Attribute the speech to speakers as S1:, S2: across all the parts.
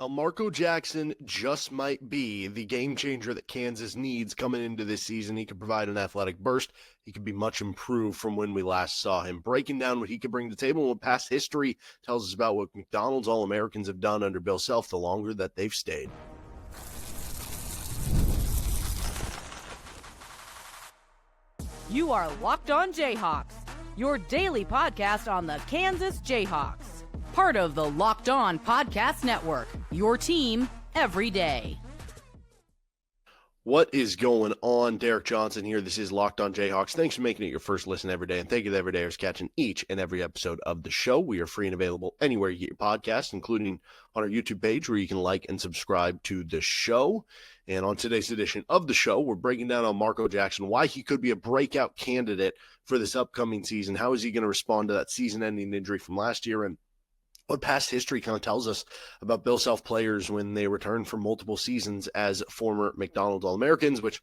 S1: Elmarko Jackson just might be the game changer that Kansas needs coming into this season. He could provide an athletic burst. He could be much improved from when we last saw him. Breaking down what he could bring to the table and what past history tells us about what McDonald's All-Americans have done under Bill Self the longer that they've stayed.
S2: You are Locked On Jayhawks, your daily podcast on the Kansas Jayhawks. Part of the Locked On Podcast Network, your team every day.
S1: What is going on? Derek Johnson here. This is Locked On Jayhawks. Thanks for making it your first listen every day, and thank you to everydayers catching each and every episode of the show. We are free and available anywhere you get your podcasts, including on our YouTube page where you can like and subscribe to the show. And on today's edition of the show, we're breaking down Elmarko Jackson, why he could be a breakout candidate for this upcoming season. How is he going to respond to that season-ending injury from last year, and what past history kind of tells us about Bill Self players when they return for multiple seasons as former McDonald All-Americans, which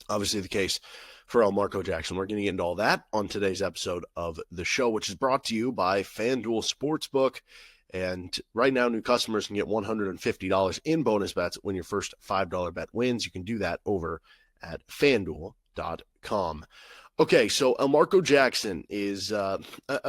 S1: obviously the case for Elmarko Jackson. We're going to get into all that on today's episode of the show, which is brought to you by FanDuel Sportsbook. And right now, new customers can get $150 in bonus bets when your first $5 bet wins. You can do that over at FanDuel.com. Okay, so Elmarko Jackson is a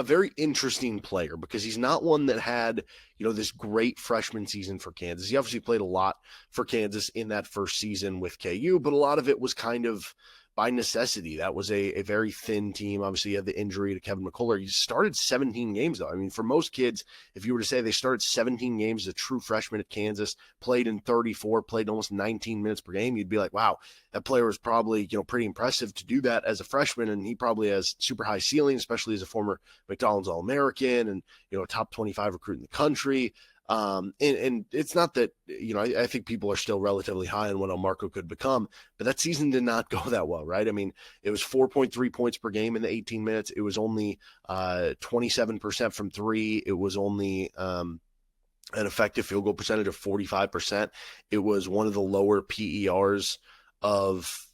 S1: very interesting player because he's not one that had, this great freshman season for Kansas. He obviously played a lot for Kansas in that first season with KU, but a lot of it was kind of by necessity. That was a very thin team. Obviously, he had the injury to Kevin McCullough. He started 17 games, though. I mean, for most kids, if you were to say they started 17 games as a true freshman at Kansas, played in 34, played almost 19 minutes per game, you'd be like, wow, that player was probably, pretty impressive to do that as a freshman, and he probably has super high ceiling, especially as a former McDonald's All-American and, a top 25 recruit in the country. And it's not that, I think people are still relatively high on what Elmarko could become, but that season did not go that well, right? I mean, it was 4.3 points per game in the 18 minutes. It was only 27% from three. It was only an effective field goal percentage of 45%. It was one of the lower PERs of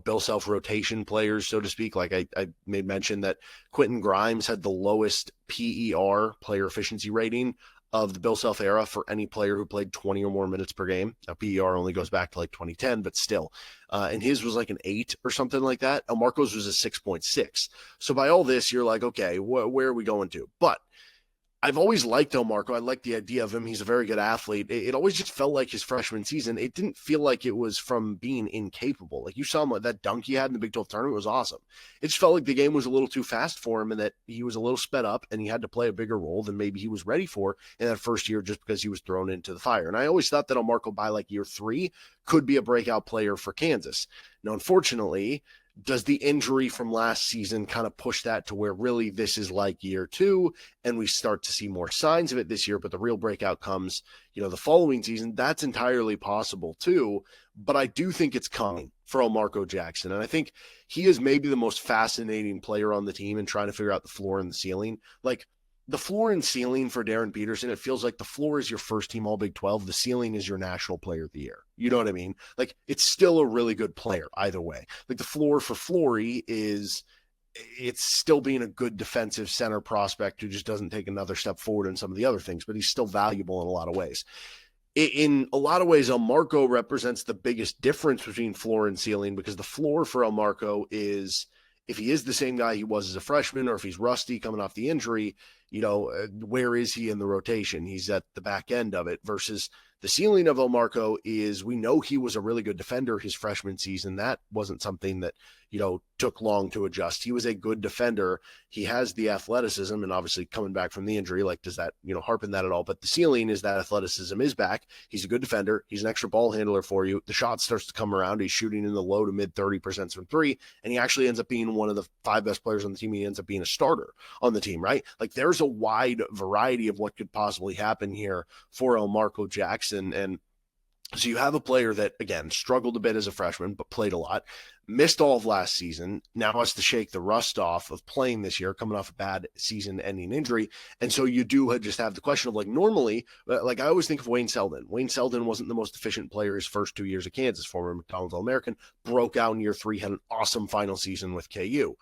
S1: Bill Self rotation players, so to speak. Like I made mention that Quentin Grimes had the lowest PER, player efficiency rating, of the Bill Self era for any player who played 20 or more minutes per game. Now, PER only goes back to like 2010, but still. And his was like an 8 or something like that. Elmarko's was a 6.6. So by all this, you're like, okay, where are we going to? But I've always liked Elmarko. I like the idea of him. He's a very good athlete. It always just felt like his freshman season, it didn't feel like it was from being incapable. Like you saw him, that dunk he had in the Big 12 tournament was awesome. It just felt like the game was a little too fast for him and that he was a little sped up and he had to play a bigger role than maybe he was ready for in that first year just because he was thrown into the fire. And I always thought that Elmarko by like year 3 could be a breakout player for Kansas. Now, unfortunately, does the injury from last season kind of push that to where really this is like year 2 and we start to see more signs of it this year, but the real breakout comes, the following season? That's entirely possible too, but I do think it's coming for Elmarko Jackson. And I think he is maybe the most fascinating player on the team in trying to figure out the floor and the ceiling. Like, the floor and ceiling for Darryn Peterson, it feels like the floor is your first team All Big 12. The ceiling is your National Player of the Year. You know what I mean? Like, it's still a really good player either way. Like, the floor for Flory it's still being a good defensive center prospect who just doesn't take another step forward in some of the other things, but he's still valuable in a lot of ways. In a lot of ways, Elmarko represents the biggest difference between floor and ceiling, because the floor for Elmarko is, if he is the same guy he was as a freshman, or if he's rusty coming off the injury, where is he in the rotation? He's at the back end of it, versus the ceiling of Elmarko is, we know he was a really good defender his freshman season. That wasn't something that, took long to adjust. He was a good defender. He has the athleticism, and obviously coming back from the injury, like, does that, harpen that at all? But the ceiling is that athleticism is back. He's a good defender. He's an extra ball handler for you. The shot starts to come around. He's shooting in the low to mid 30% from three, and he actually ends up being one of the 5 best players on the team. He ends up being a starter on the team, right? Like, there's a wide variety of what could possibly happen here for Elmarko Jackson. And so you have a player that, again, struggled a bit as a freshman, but played a lot, missed all of last season, now has to shake the rust off of playing this year, coming off a bad season-ending injury. And so you do just have the question of, like, normally, like, I always think of Wayne Selden. Wayne Selden wasn't the most efficient player his first 2 years at Kansas, former McDonald's All-American, broke out in year 3, had an awesome final season with KU.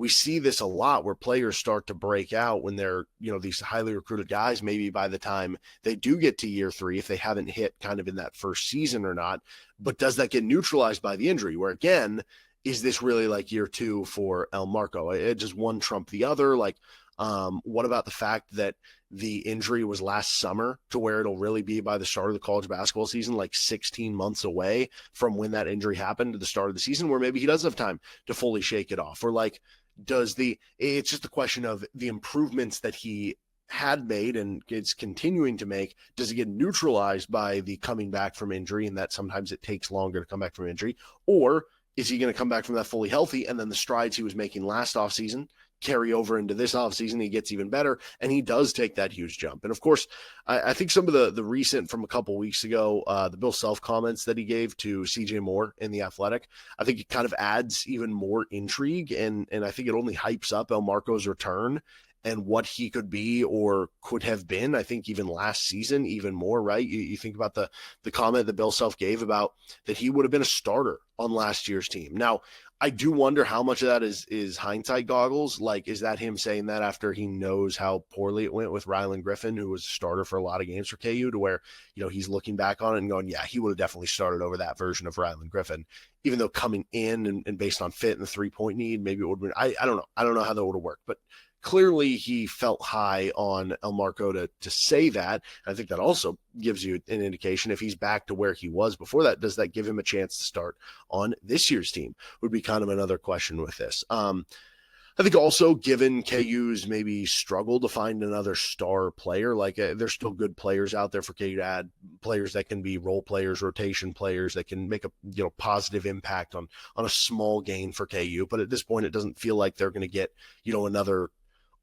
S1: we see this a lot where players start to break out when they're, these highly recruited guys, maybe by the time they do get to year 3, if they haven't hit kind of in that first season or not. But does that get neutralized by the injury? Where again, is this really like year 2 for Elmarko? It just one trump the other. Like, what about the fact that the injury was last summer, to where it'll really be by the start of the college basketball season, like 16 months away from when that injury happened to the start of the season, where maybe he does have time to fully shake it off? Or like, it's just a question of the improvements that he had made and is continuing to make. Does it get neutralized by the coming back from injury, and that sometimes it takes longer to come back from injury? Or is he going to come back from that fully healthy, and then the strides he was making last offseason carry over into this offseason? He gets even better, and he does take that huge jump. And of course, I think some of the recent from a couple weeks ago, the Bill Self comments that he gave to CJ Moore in The Athletic, I think it kind of adds even more intrigue, and I think it only hypes up Elmarko's return and what he could be or could have been. I think even last season, even more, right? You think about the comment that Bill Self gave about that he would have been a starter on last year's team. Now, I do wonder how much of that is hindsight goggles. Like, is that him saying that after he knows how poorly it went with Rylan Griffin, who was a starter for a lot of games for KU, to where, he's looking back on it and going, yeah, he would have definitely started over that version of Rylan Griffin, even though coming in and based on fit and the 3-point need, maybe it would have been, I don't know. I don't know how that would have worked, but clearly he felt high on Elmarko to say that. I think that also gives you an indication, if he's back to where he was before that, does that give him a chance to start on this year's team? Would be kind of another question with this. I think also, given KU's maybe struggle to find another star player, like there's still good players out there for KU to add, players that can be role players, rotation players that can make a positive impact on a small gain for KU. But at this point, it doesn't feel like they're going to get another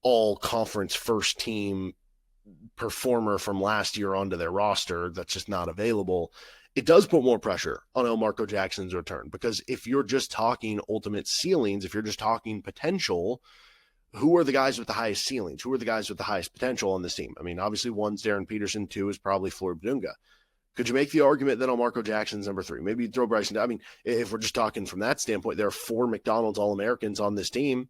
S1: all-conference first-team performer from last year onto their roster. That's just not available. It does put more pressure on Elmarko Jackson's return, because if you're just talking ultimate ceilings, if you're just talking potential, who are the guys with the highest ceilings? Who are the guys with the highest potential on this team? I mean, obviously one's Darryn Peterson, 2 is probably Floyd Badunga. Could you make the argument that Elmarko Jackson's number 3? Maybe you'd throw Bryson. I mean, if we're just talking from that standpoint, there are 4 McDonald's All-Americans on this team.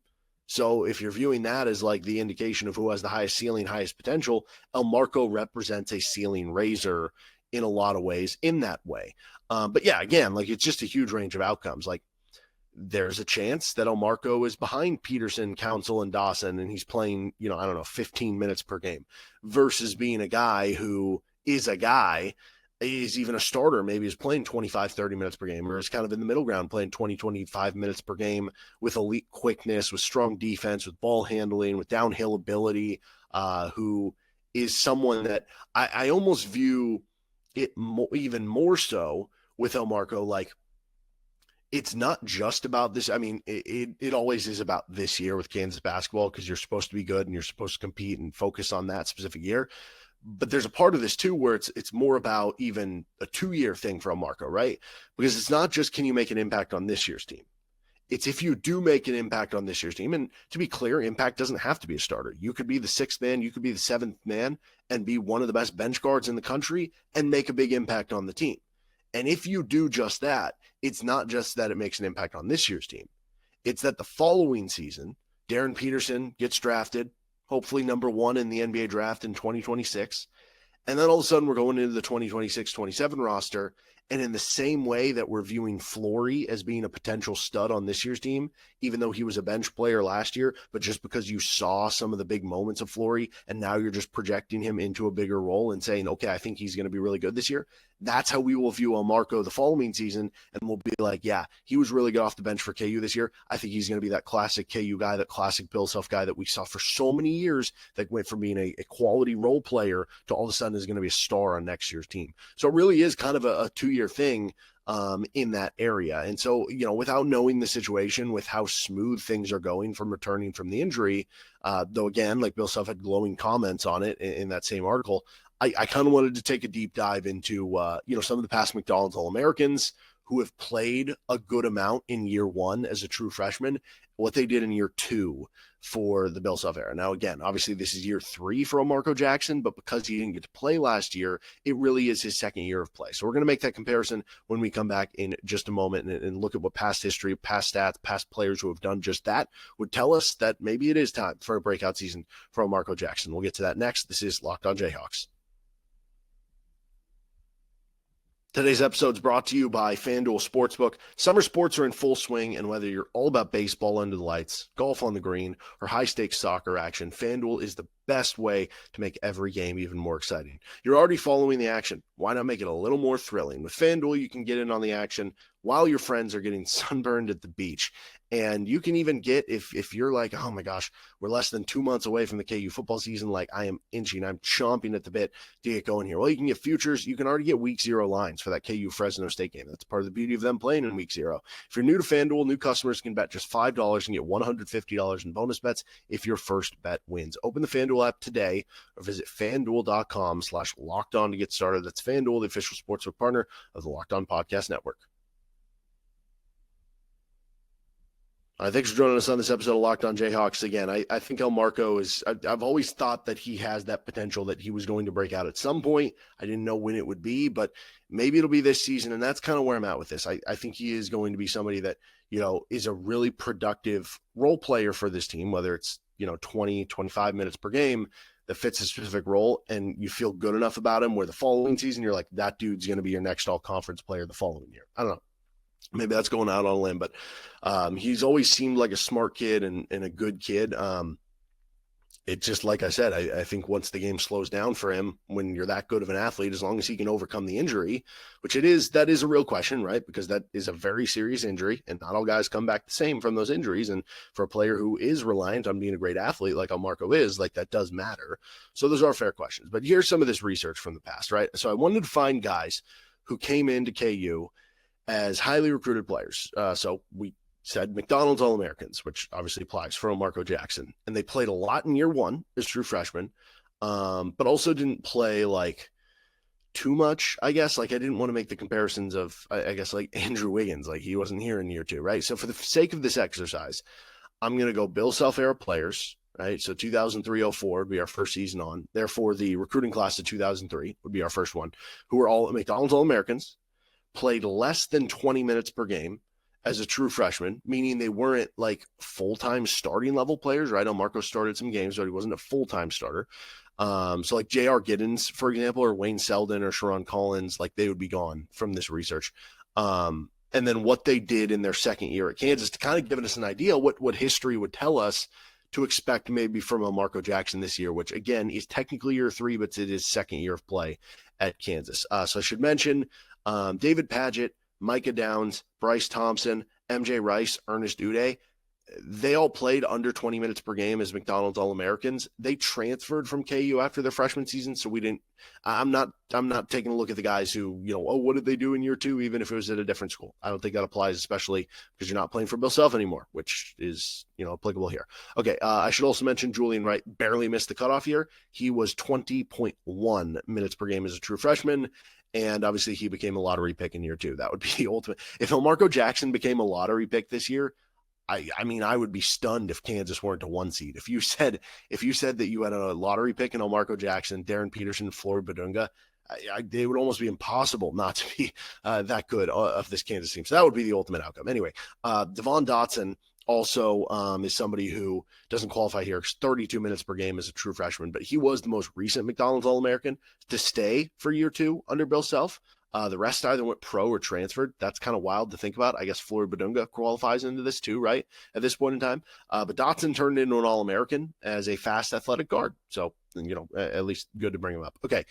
S1: So if you're viewing that as like the indication of who has the highest ceiling, highest potential, Elmarko represents a ceiling raiser in a lot of ways in that way. But yeah, again, like it's just a huge range of outcomes. Like there's a chance that Elmarko is behind Peterson, Council, and Dawson, and he's playing, 15 minutes per game, versus being a guy who is even a starter, maybe is playing 25, 30 minutes per game, or is kind of in the middle ground playing 20, 25 minutes per game with elite quickness, with strong defense, with ball handling, with downhill ability, who is someone that I almost view it even more so with Elmarko. Like, it's not just about this. I mean, it always is about this year with Kansas basketball, because you're supposed to be good and you're supposed to compete and focus on that specific year. But there's a part of this too where it's more about even a 2-year thing for Elmarko, right? Because it's not just, can you make an impact on this year's team? It's if you do make an impact on this year's team, and to be clear, impact doesn't have to be a starter. You could be the 6th man, you could be the 7th man, and be one of the best bench guards in the country and make a big impact on the team. And if you do just that, it's not just that it makes an impact on this year's team. It's that the following season, Darryn Peterson gets drafted, hopefully number 1 in the NBA draft in 2026. And then all of a sudden we're going into the 2026-27 roster. And in the same way that we're viewing Flory as being a potential stud on this year's team, even though he was a bench player last year, but just because you saw some of the big moments of Flory and now you're just projecting him into a bigger role and saying, okay, I think he's going to be really good this year. That's how we will view Elmarko the following season. And we'll be like, yeah, he was really good off the bench for KU this year. I think he's going to be that classic KU guy, that classic Bill Self guy that we saw for so many years, that went from being a quality role player to all of a sudden is going to be a star on next year's team. So it really is kind of a 2-year thing in that area. And so, without knowing the situation with how smooth things are going from returning from the injury, though again, like Bill Self had glowing comments on it in that same article, I kind of wanted to take a deep dive into, some of the past McDonald's All-Americans who have played a good amount in year 1 as a true freshman, what they did in year 2 for the Bill Self era. Now, again, obviously this is year 3 for Elmarko Jackson, but because he didn't get to play last year, it really is his second year of play. So we're going to make that comparison when we come back in just a moment and look at what past history, past stats, past players who have done just that would tell us that maybe it is time for a breakout season for Elmarko Jackson. We'll get to that next. This is Locked On Jayhawks. Today's episode is brought to you by FanDuel Sportsbook. Summer sports are in full swing, and whether you're all about baseball under the lights, golf on the green, or high-stakes soccer action, FanDuel is the best way to make every game even more exciting. You're already following the action. Why not make it a little more thrilling? With FanDuel, you can get in on the action while your friends are getting sunburned at the beach. And you can even get, if you're like, oh my gosh, we're less than 2 months away from the KU football season, like I am itching, I'm chomping at the bit to get going here. Well, you can get futures. You can already get week 0 lines for that KU Fresno State game. That's part of the beauty of them playing in week 0. If you're new to FanDuel, new customers can bet just $5 and get $150 in bonus bets if your first bet wins. Open the FanDuel app today or visit FanDuel.com/lockedon to get started. That's FanDuel, the official sportsbook partner of the Locked On Podcast Network. Thanks for joining us on this episode of Locked On Jayhawks. Again, I think Elmarko is, I've always thought that he has that potential that he was going to break out at some point. I didn't know when it would be, but maybe it'll be this season. And that's kind of where I'm at with this. I think he is going to be somebody that, is a really productive role player for this team, whether it's, 20, 25 minutes per game that fits a specific role. And you feel good enough about him where the following season, you're like, that dude's going to be your next all conference player the following year. I don't know. Maybe that's going out on a limb, but he's always seemed like a smart kid and a good kid. It just, like I said, I think once the game slows down for him, when you're that good of an athlete, as long as he can overcome the injury, which that is a real question, right? Because that is a very serious injury, and not all guys come back the same from those injuries. And for a player who is reliant on being a great athlete, like Elmarko is, like that does matter. So those are fair questions. But here's some of this research from the past, right? So I wanted to find guys who came into KU as highly recruited players. So we said McDonald's All-Americans, which obviously applies for Elmarko Jackson. And they played a lot in year 1 as true freshmen, but also didn't play like too much, I guess. Like I didn't want to make the comparisons of, I guess, like Andrew Wiggins, like he wasn't here in year 2, right? So for the sake of this exercise, I'm going to go Bill Self-era players, right? So 2003-04 would be our first season on. Therefore, the recruiting class of 2003 would be our first one, who were all McDonald's All-Americans, played less than 20 minutes per game as a true freshman, meaning they weren't like full-time starting level players, right? Elmarko started some games, but he wasn't a full-time starter. So like J.R. Giddens, for example, or Wayne Selden or Sharon Collins, like they would be gone from this research. And then what they did in their second year at Kansas to kind of give us an idea what history would tell us to expect maybe from Elmarko Jackson this year, which again is technically year 3, but it is second year of play at Kansas. So I should mention David Padgett, Micah Downs, Bryce Thompson, MJ Rice, Ernest Uday, they all played under 20 minutes per game as McDonald's All-Americans. They transferred from KU after their freshman season, so I'm not taking a look at the guys who, what did they do in year 2, even if it was at a different school. I don't think that applies, especially because you're not playing for Bill Self anymore, which is, applicable here. Okay, I should also mention Julian Wright barely missed the cutoff year. He was 20.1 minutes per game as a true freshman, and obviously he became a lottery pick in year 2. That would be the ultimate. If Elmarko Jackson became a lottery pick this year, I mean, I would be stunned if Kansas weren't a 1 seed. If you said that you had a lottery pick in Elmarko Jackson, Darryn Peterson, Floyd Badunga, it would almost be impossible not to be that good of this Kansas team. So that would be the ultimate outcome. Anyway, Devon Dotson also is somebody who doesn't qualify here. 32 minutes per game as a true freshman, but he was the most recent McDonald's All-American to stay for year 2 under Bill Self. The rest either went pro or transferred. That's kind of wild to think about. I guess Floyd Badunga qualifies into this too, right? At this point in time. But Dotson turned into an All-American as a fast athletic guard. So, at least good to bring him up. Okay.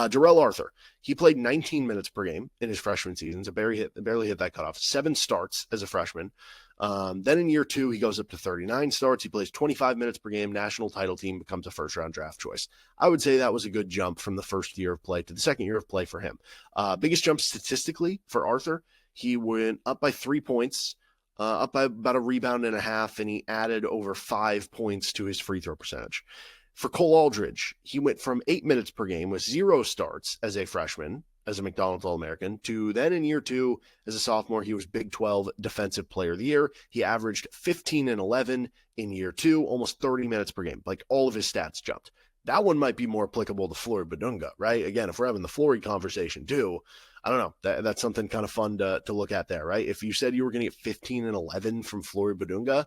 S1: Darrell Arthur. He played 19 minutes per game in his freshman season. So barely hit that cutoff. 7 starts as a freshman. Then in year 2, he goes up to 39 starts. He plays 25 minutes per game, national title team, becomes a first-round draft choice. I would say that was a good jump from the first year of play to the second year of play for him. Biggest jump statistically for Arthur, he went up by 3 points, up by about a rebound and a half, and he added over 5 points to his free throw percentage. For Cole Aldridge, he went from 8 minutes per game with 0 starts as a freshman, as a McDonald's All-American, to then in year 2 as a sophomore, he was Big 12 Defensive Player of the Year. He averaged 15 and 11 in year 2, almost 30 minutes per game. Like, all of his stats jumped. That one might be more applicable to Flory Badunga, right? Again, if we're having the Flory conversation too, I don't know. That's something kind of fun to look at there, right? If you said you were going to get 15 and 11 from Flory Badunga,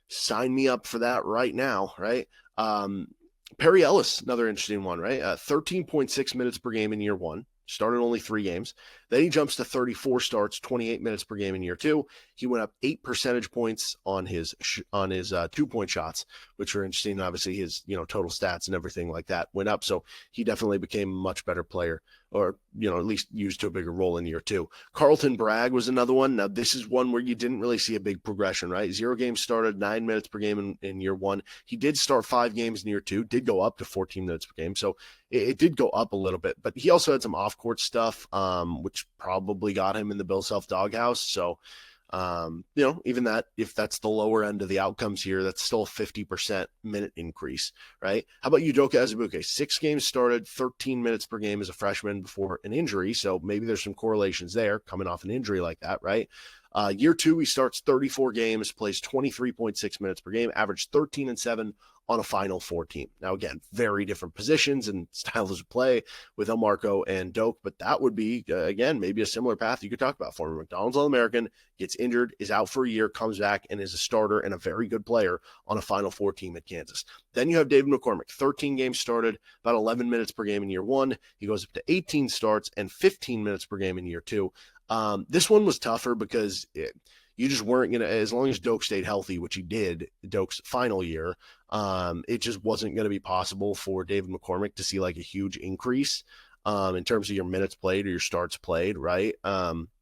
S1: sign me up for that right now, right? Perry Ellis, another interesting one, right? 13.6 minutes per game in year 1. Started only 3 games. Then he jumps to 34 starts, 28 minutes per game in year 2. He went up 8 percentage points on his 2-point shots, which are interesting. Obviously, his total stats and everything like that went up. So he definitely became a much better player, or at least used to a bigger role in year 2. Carlton Bragg was another one. Now, this is one where you didn't really see a big progression, right? 0 games started, 9 minutes per game in year 1. He did start 5 games in year 2, did go up to 14 minutes per game. So it did go up a little bit, but he also had some off-court stuff, which probably got him in the Bill Self doghouse. So, even that, if that's the lower end of the outcomes here, that's still a 50% minute increase, right? How about Udoka Azubuike? 6 games started, 13 minutes per game as a freshman before an injury. So maybe there's some correlations there coming off an injury like that, right? Year 2, he starts 34 games, plays 23.6 minutes per game, averaged 13 and 7 on a Final Four team. Now, again, very different positions and styles of play with Elmarko and Doak, but that would be, again, maybe a similar path you could talk about. Former McDonald's All-American, gets injured, is out for a year, comes back, and is a starter and a very good player on a Final Four team at Kansas. Then you have David McCormick, 13 games started, about 11 minutes per game in year 1. He goes up to 18 starts and 15 minutes per game in year 2. This one was tougher because you just weren't going to, as long as Doak stayed healthy, which he did, Doak's final year, it just wasn't going to be possible for David McCormick to see like a huge increase in terms of your minutes played or your starts played, right?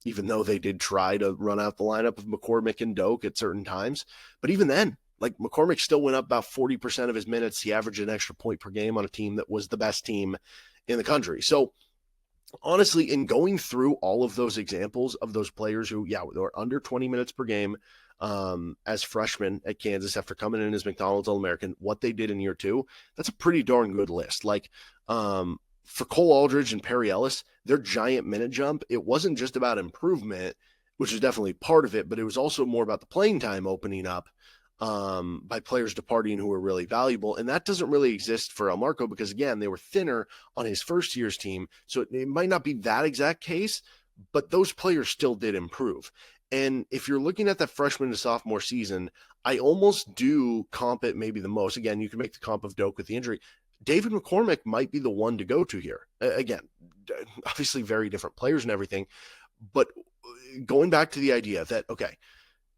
S1: Even though they did try to run out the lineup of McCormick and Doak at certain times. But even then, like, McCormick still went up about 40% of his minutes. He averaged an extra point per game on a team that was the best team in the country. So, honestly, in going through all of those examples of those players who, were under 20 minutes per game as freshmen at Kansas after coming in as McDonald's All-American, what they did in year 2, that's a pretty darn good list. Like, for Cole Aldridge and Perry Ellis, their giant minute jump, it wasn't just about improvement, which is definitely part of it, but it was also more about the playing time opening up by players departing who were really valuable. And that doesn't really exist for Elmarko because, again, they were thinner on his first year's team. So it might not be that exact case, but those players still did improve. And if you're looking at that freshman to sophomore season, I almost do comp it maybe the most. Again, you can make the comp of Doak with the injury. David McCormick might be the one to go to here. Again, obviously very different players and everything, but going back to the idea that, okay,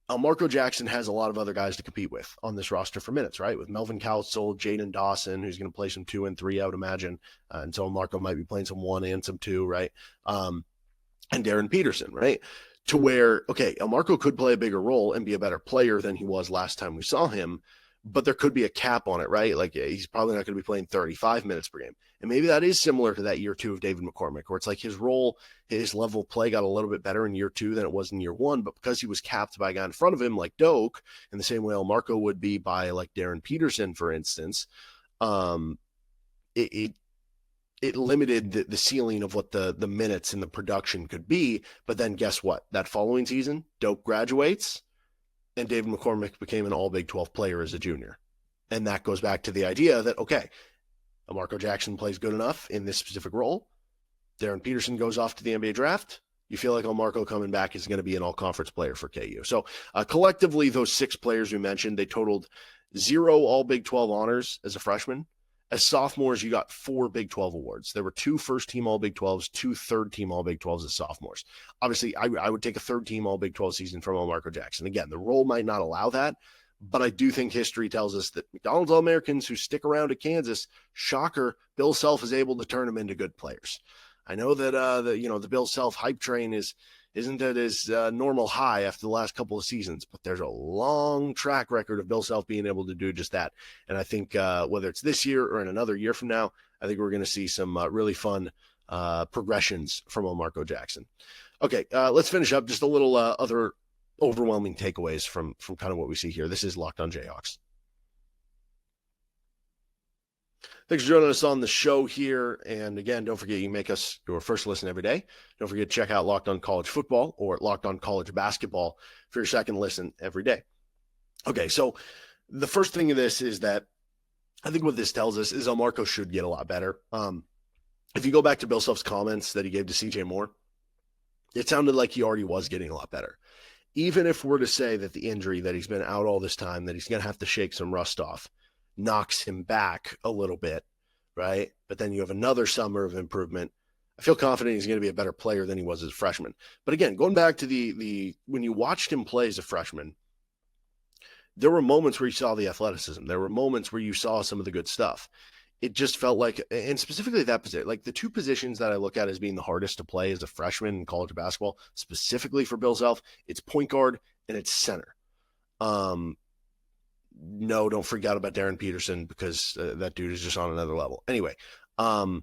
S1: Elmarko Jackson has a lot of other guys to compete with on this roster for minutes, right? With Melvin Council, Jaden Dawson, who's going to play some 2 and 3, I would imagine. And so Elmarko might be playing some 1 and some 2, right? And Darryn Peterson, right? To where, okay, Elmarko could play a bigger role and be a better player than he was last time we saw him, but there could be a cap on it, right? Like, he's probably not going to be playing 35 minutes per game. And maybe that is similar to that year 2 of David McCormick, where it's like his role, his level of play got a little bit better in year 2 than it was in year 1, but because he was capped by a guy in front of him, like Doak, in the same way Elmarko would be by like Darryn Peterson, for instance, it limited the ceiling of what the minutes and the production could be. But then guess what? That following season, Doak graduates, and David McCormick became an all Big 12 player as a junior. And that goes back to the idea that, okay, Elmarko Jackson plays good enough in this specific role. Darryn Peterson goes off to the NBA draft. You feel like Elmarko coming back is going to be an all-conference player for KU. So collectively, those 6 players we mentioned, they totaled 0 all Big 12 honors as a freshman. As sophomores, you got 4 Big 12 awards. There were 2 first-team All-Big 12s, 2 third-team All-Big 12s as sophomores. Obviously, I would take a third-team All-Big 12 season from Elmarko Jackson. Again, the role might not allow that, but I do think history tells us that McDonald's All-Americans who stick around at Kansas, shocker, Bill Self is able to turn them into good players. I know that the Bill Self hype train isn't at his normal high after the last couple of seasons, but there's a long track record of Bill Self being able to do just that. And I think whether it's this year or in another year from now, I think we're going to see some really fun progressions from Elmarko Jackson. Okay, let's finish up just a little other overwhelming takeaways from kind of what we see here. This is Locked on Jayhawks. Thanks for joining us on the show here. And again, don't forget you can make us your first listen every day. Don't forget to check out Locked On College Football or Locked On College Basketball for your second listen every day. Okay, so the first thing of this is that I think what this tells us is Elmarko should get a lot better. If you go back to Bill Self's comments that he gave to CJ Moore, it sounded like he already was getting a lot better. Even if we're to say that the injury that he's been out all this time, that he's going to have to shake some rust off, knocks him back a little bit, right? But then you have another summer of improvement. I feel confident he's going to be a better player than he was as a freshman. But again, going back to the when you watched him play as a freshman, there were moments where you saw the athleticism. There were moments where you saw some of the good stuff. It just felt like, and specifically that position, like the two positions that I look at as being the hardest to play as a freshman in college basketball, specifically for Bill Self, it's point guard and it's center. No, don't freak out about Darryn Peterson because that dude is just on another level. Anyway, right,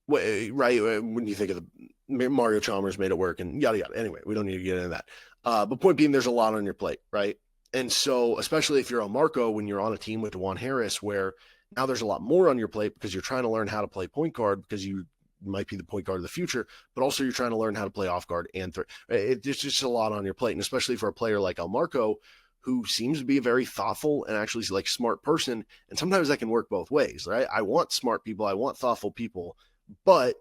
S1: when you think of the Mario Chalmers made it work and yada, yada. Anyway, we don't need to get into that. But point being, there's a lot on your plate, right? And so, especially if you're Elmarko, when you're on a team with DeJuan Harris, where now there's a lot more on your plate because you're trying to learn how to play point guard because you might be the point guard of the future, but also you're trying to learn how to play off guard and it's just a lot on your plate. And especially for a player like Elmarko, who seems to be a very thoughtful and actually like smart person. And sometimes that can work both ways, right? I want smart people. I want thoughtful people, but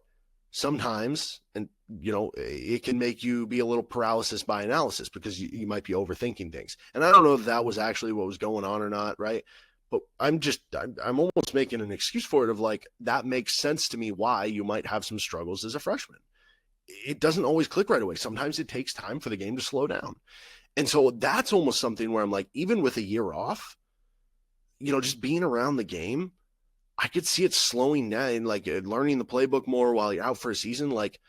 S1: sometimes, and you know, it can make you be a little paralysis by analysis because you might be overthinking things. And I don't know if that was actually what was going on or not, right? But I'm almost making an excuse for it of like, that makes sense to me why you might have some struggles as a freshman. It doesn't always click right away. Sometimes it takes time for the game to slow down. And so that's almost something where I'm like, even with a year off, you know, just being around the game, I could see it slowing down, like learning the playbook more while you're out for a season. Like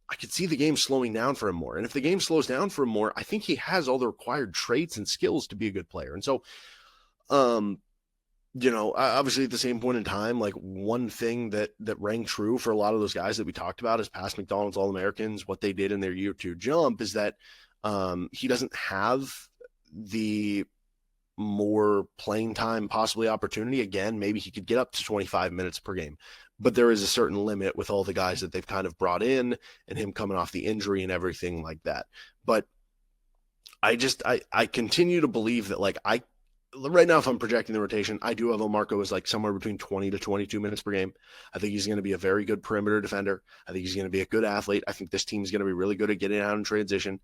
S1: I could see the game slowing down for him more. And if the game slows down for him more, I think he has all the required traits and skills to be a good player. And so, you know, obviously at the same point in time, like one thing that rang true for a lot of those guys that we talked about as past McDonald's All-Americans, what they did in their year two jump is that he doesn't have the more playing time, possibly opportunity. Again, maybe he could get up to 25 minutes per game, but there is a certain limit with all the guys that they've kind of brought in and him coming off the injury and everything like that. But I continue to believe that, like, right now, if I'm projecting the rotation, I do have Elmarko as like somewhere between 20 to 22 minutes per game. I think he's going to be a very good perimeter defender. I think he's going to be a good athlete. I think this team's going to be really good at getting out in transition.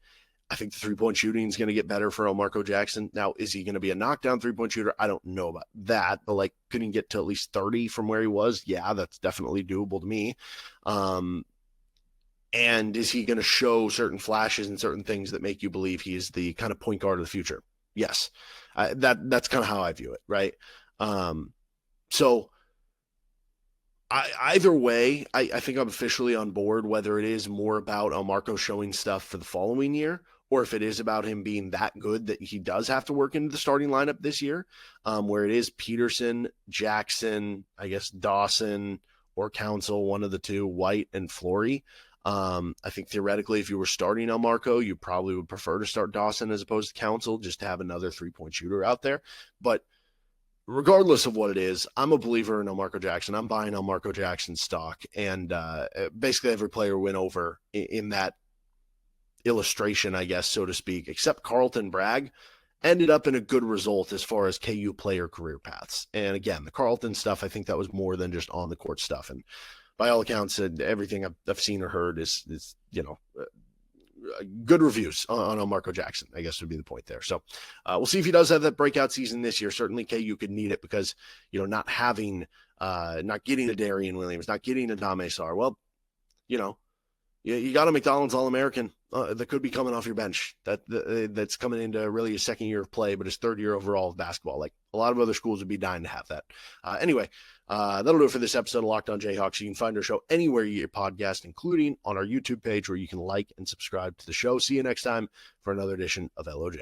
S1: I think the three-point shooting is going to get better for Elmarko Jackson. Now, is he going to be a knockdown three-point shooter? I don't know about that, but like, could he get to at least 30 from where he was? Yeah, that's definitely doable to me. And is he going to show certain flashes and certain things that make you believe he is the kind of point guard of the future? Yes. That's kind of how I view it, right? So either way, I think I'm officially on board, whether it is more about Elmarko showing stuff for the following year, or if it is about him being that good that he does have to work into the starting lineup this year, where it is Peterson, Jackson, I guess Dawson, or Council, one of the two, White and Flory. I think theoretically, if you were starting Elmarko, you probably would prefer to start Dawson as opposed to Council, just to have another three-point shooter out there. But regardless of what it is, I'm a believer in Elmarko Jackson. I'm buying Elmarko Jackson stock. And basically every player went over in that illustration, I guess, so to speak, except Carlton Bragg, ended up in a good result as far as KU player career paths. And again, the Carlton stuff, I think that was more than just on the court stuff. And by all accounts, everything I've seen or heard is you know, good reviews on Elmarko Jackson, I guess would be the point there. So we'll see if he does have that breakout season this year. Certainly KU could need it because, you know, not getting a Darryn Williams, not getting a Dame Sarr. Well, you know, you got a McDonald's All-American that could be coming off your bench that's coming into really his second year of play, but his third year overall of basketball. Like a lot of other schools would be dying to have that. Anyway, that'll do it for this episode of Locked On Jayhawks. You can find our show anywhere you get your podcast, including on our YouTube page where you can like and subscribe to the show. See you next time for another edition of LOJ.